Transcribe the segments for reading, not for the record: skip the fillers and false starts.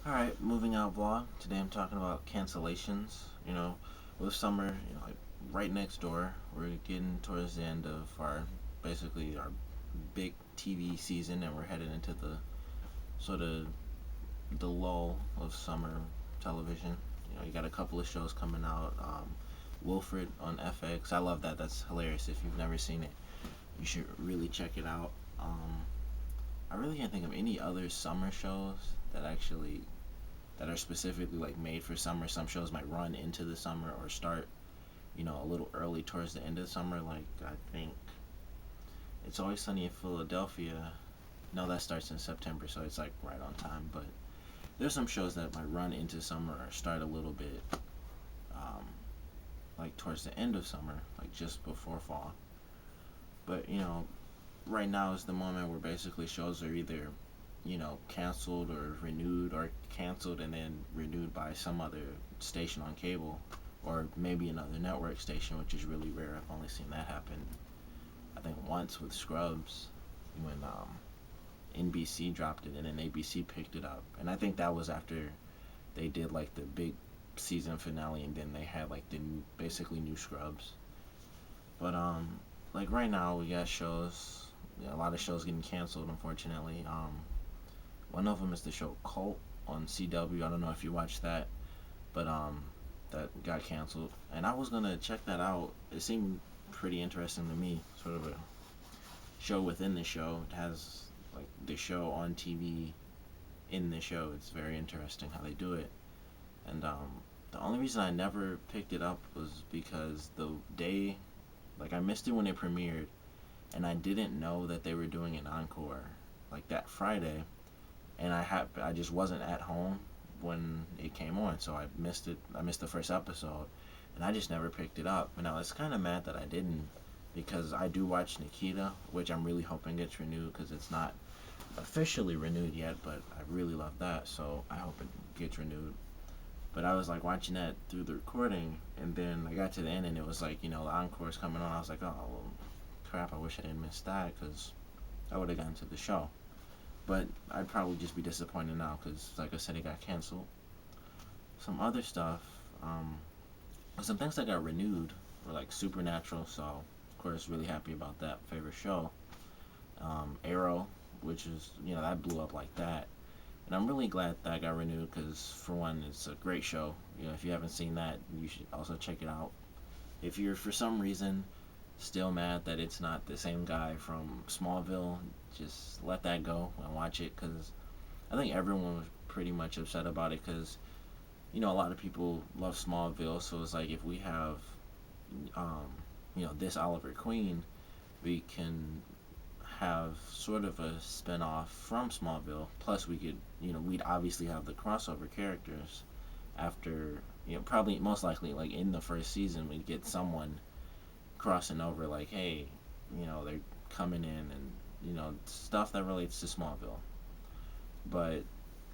Alright, moving out vlog. Today I'm talking about cancellations. With summer, like right next door, we're getting towards the end of basically our big TV season, and we're headed into the sort of the lull of summer television. You got a couple of shows coming out. Wilfred on FX. I love that. That's hilarious. If you've never seen it, you should really check it out. I really can't think of any other summer shows that actually that are specifically like made for summer. Some shows might run into the summer or start, a little early towards the end of the summer. Like I think It's Always Sunny in Philadelphia. No, that starts in September, so it's like right on time. But there's some shows that might run into summer or start a little bit, um, like towards the end of summer, like just before fall. But right now is the moment where basically shows are either canceled or renewed, or canceled and then renewed by some other station on cable, or maybe another network station, which is really rare. I've only seen that happen, I think, once with Scrubs, when NBC dropped it and then ABC picked it up. And I think that was after they did like the big season finale, and then they had like the basically new Scrubs. But like right now we got shows. Yeah, a lot of shows getting canceled, unfortunately. One of them is the show Cult on CW. I don't know if you watched that, but that got canceled. And I was gonna check that out. It seemed pretty interesting to me. Sort of a show within the show. It has like the show on TV in the show. It's very interesting how they do it. And the only reason I never picked it up was because the day, like I missed it when it premiered, and I didn't know that they were doing an encore like that Friday, and I just wasn't at home when it came on, so I missed it. I missed the first episode, and I just never picked it up. And I was kind of mad that I didn't, because I do watch Nikita, which I'm really hoping gets renewed because it's not officially renewed yet, but I really love that, so I hope it gets renewed. But I was like watching that through the recording, and then I got to the end, and it was like, the encore's coming on. I was like, oh well, crap! I wish I didn't miss that, because I would have gotten to the show. But I'd probably just be disappointed now because, like I said, it got canceled. Some other stuff, some things that got renewed were like Supernatural, so of course really happy about that. Favorite show, Arrow, which is that blew up like that, and I'm really glad that got renewed because for one, it's a great show. If you haven't seen that, you should also check it out. If you're for some reason still mad that it's not the same guy from Smallville, just let that go and watch it, because I think everyone was pretty much upset about it because a lot of people love Smallville, so it's like if we have um, this Oliver Queen, we can have sort of a spin-off from Smallville. Plus we could, we'd obviously have the crossover characters after, probably most likely like in the first season we'd get someone crossing over, like, hey, they're coming in, and stuff that relates to Smallville. But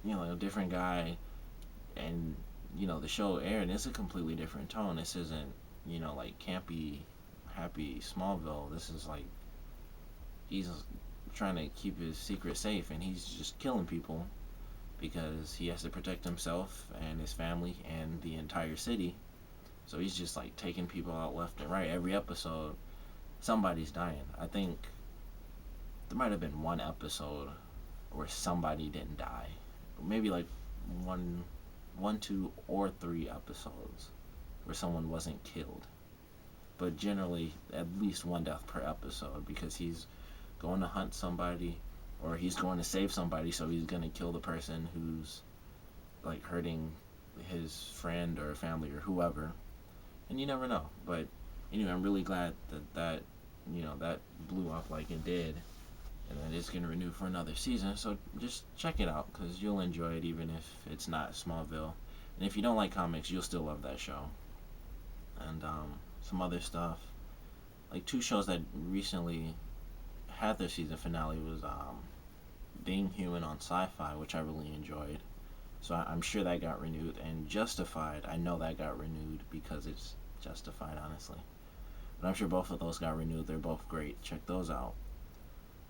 a different guy, and the show aired, and it's a completely different tone. This isn't like campy, happy Smallville. This is like he's trying to keep his secret safe, and he's just killing people because he has to protect himself and his family and the entire city. So he's just like taking people out left and right. Every episode, somebody's dying. I think there might have been one episode where somebody didn't die. Maybe like one, two, or three episodes where someone wasn't killed. But generally, at least one death per episode, because he's going to hunt somebody, or he's going to save somebody, so he's going to kill the person who's like hurting his friend or family or whoever. And you never know. But anyway, I'm really glad that blew up like it did, and that it's gonna renew for another season. So just check it out because you'll enjoy it, even if it's not Smallville. And if you don't like comics, you'll still love that show. And some other stuff, like two shows that recently had their season finale was Being Human on Sci-Fi, which I really enjoyed. So I'm sure that got renewed. And Justified, I know that got renewed because it's Justified, honestly. But I'm sure both of those got renewed. They're both great. Check those out.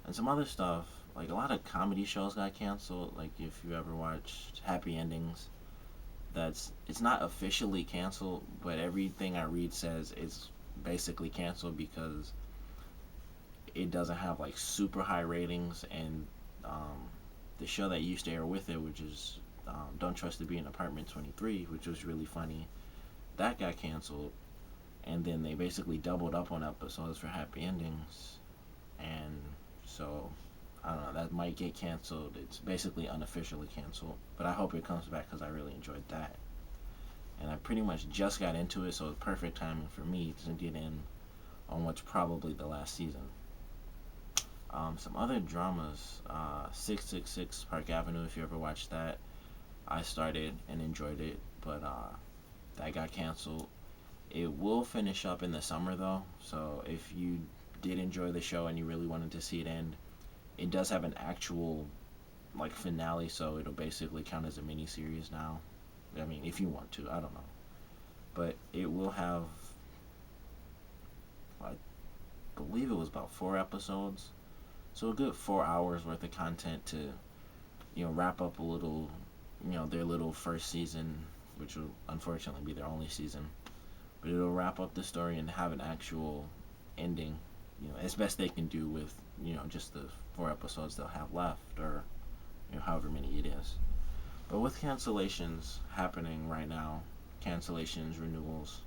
And some other stuff. like a lot of comedy shows got canceled. Like if you ever watched Happy Endings, that's it's not officially canceled, but everything I read says it's basically canceled because it doesn't have like super high ratings, and um, the show that used to air with it, which is Don't Trust to Be in Apartment 23, which was really funny, that got canceled, and then they basically doubled up on episodes for Happy Endings, and so I don't know, that might get canceled. It's basically unofficially canceled, but I hope it comes back because I really enjoyed that. And I pretty much just got into it, so it's perfect timing for me to get in on what's probably the last season. Some other dramas, 666 Park Avenue, if you ever watched that, I started and enjoyed it, but that got canceled. It will finish up in the summer though, so if you did enjoy the show and you really wanted to see it end, it does have an actual like finale, so it'll basically count as a mini series now. I mean, if you want to, I don't know, but it will have, I believe it was about 4 episodes, so a good 4 hours worth of content to wrap up a little, their little first season, which will unfortunately be their only season, but it'll wrap up the story and have an actual ending, as best they can do with just the 4 episodes they'll have left, or however many it is. But with cancellations happening right now, cancellations, renewals,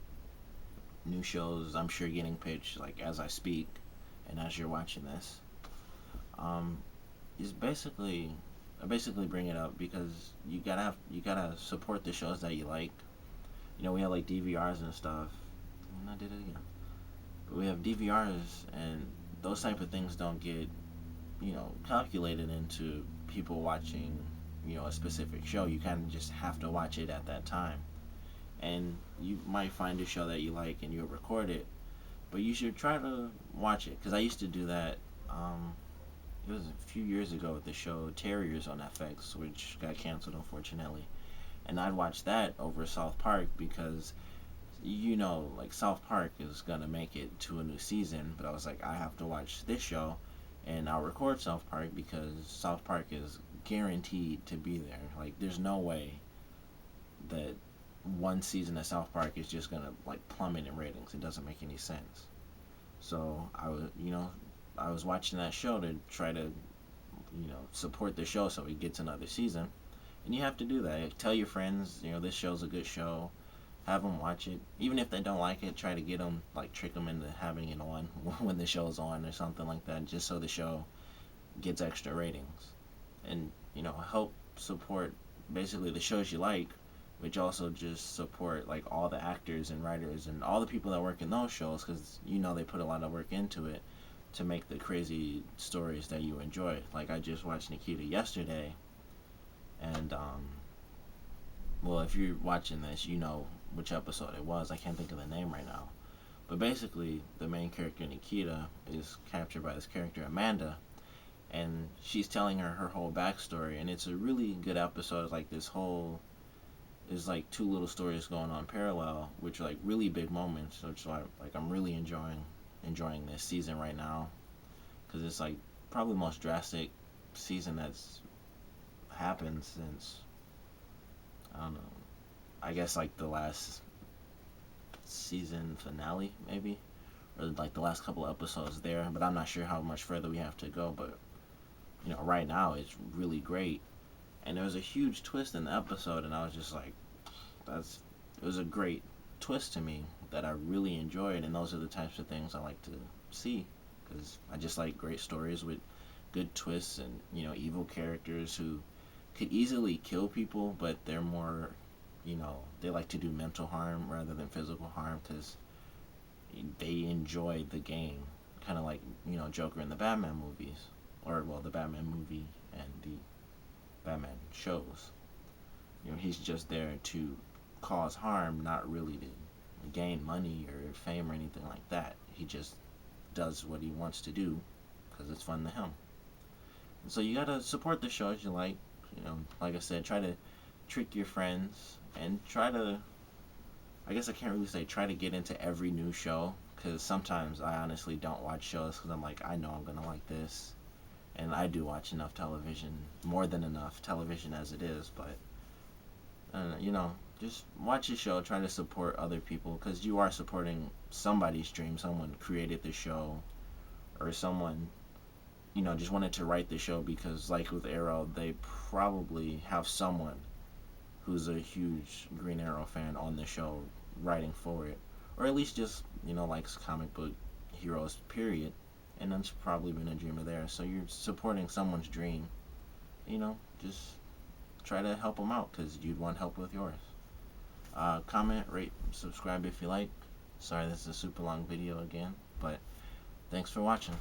new shows, I'm sure getting pitched like as I speak and as you're watching this, um, is basically I basically bring it up because you gotta support the shows that you like. We have like DVRs and stuff. And I did it again. But we have DVRs, and those type of things don't get calculated into people watching a specific show. You kind of just have to watch it at that time, and you might find a show that you like and you'll record it, but you should try to watch it because I used to do that. It was a few years ago with the show Terriers on FX, which got canceled unfortunately, and I'd watch that over South Park because like South Park is gonna make it to a new season, but I was like, I have to watch this show, and I'll record South Park because South Park is guaranteed to be there. Like, there's no way that one season of South Park is just gonna like plummet in ratings. It doesn't make any sense. So I was watching that show to try to support the show so it gets another season. And you have to do that. Tell your friends, this show's a good show. Have them watch it. Even if they don't like it, try to get them, like, trick them into having it on when the show's on or something like that, just so the show gets extra ratings. And, help support basically the shows you like, which also just support, like, all the actors and writers and all the people that work in those shows because, they put a lot of work into it to make the crazy stories that you enjoy. Like, I just watched Nikita yesterday, and, well, if you're watching this, you know which episode it was. I can't think of the name right now. But basically, the main character, Nikita, is captured by this character, Amanda, and she's telling her whole backstory, and it's a really good episode. Like, there's like two little stories going on parallel, which are like really big moments, which is why like I'm really enjoying this season right now, because it's like probably the most drastic season that's happened since, I don't know, I guess like the last season finale maybe, or like the last couple of episodes there, but I'm not sure how much further we have to go. But right now it's really great, and there was a huge twist in the episode, and I was just like, that's it was a great twist to me that I really enjoyed, and those are the types of things I like to see because I just like great stories with good twists and evil characters who could easily kill people, but they're more, they like to do mental harm rather than physical harm because they enjoy the game, kind of like Joker in the Batman movies, or well, the Batman movie and the Batman shows. He's just there to cause harm, not really to gain money or fame or anything like that. He just does what he wants to do because it's fun to him. And so you gotta support the shows you like. Like I said, try to trick your friends and try to. I guess I can't really say try to get into every new show because sometimes I honestly don't watch shows because I'm like, I know I'm gonna like this, And I do watch enough television, more than enough television as it is, but just watch the show, try to support other people, because you are supporting somebody's dream. Someone created the show, or someone just wanted to write the show because, like with Arrow, they probably have someone who's a huge Green Arrow fan on the show writing for it, or at least just likes comic book heroes, period. And that's probably been a dream of theirs. So you're supporting someone's dream. Just try to help them out because you'd want help with yours. Comment, rate, subscribe if you like. Sorry, this is a super long video again, but thanks for watching.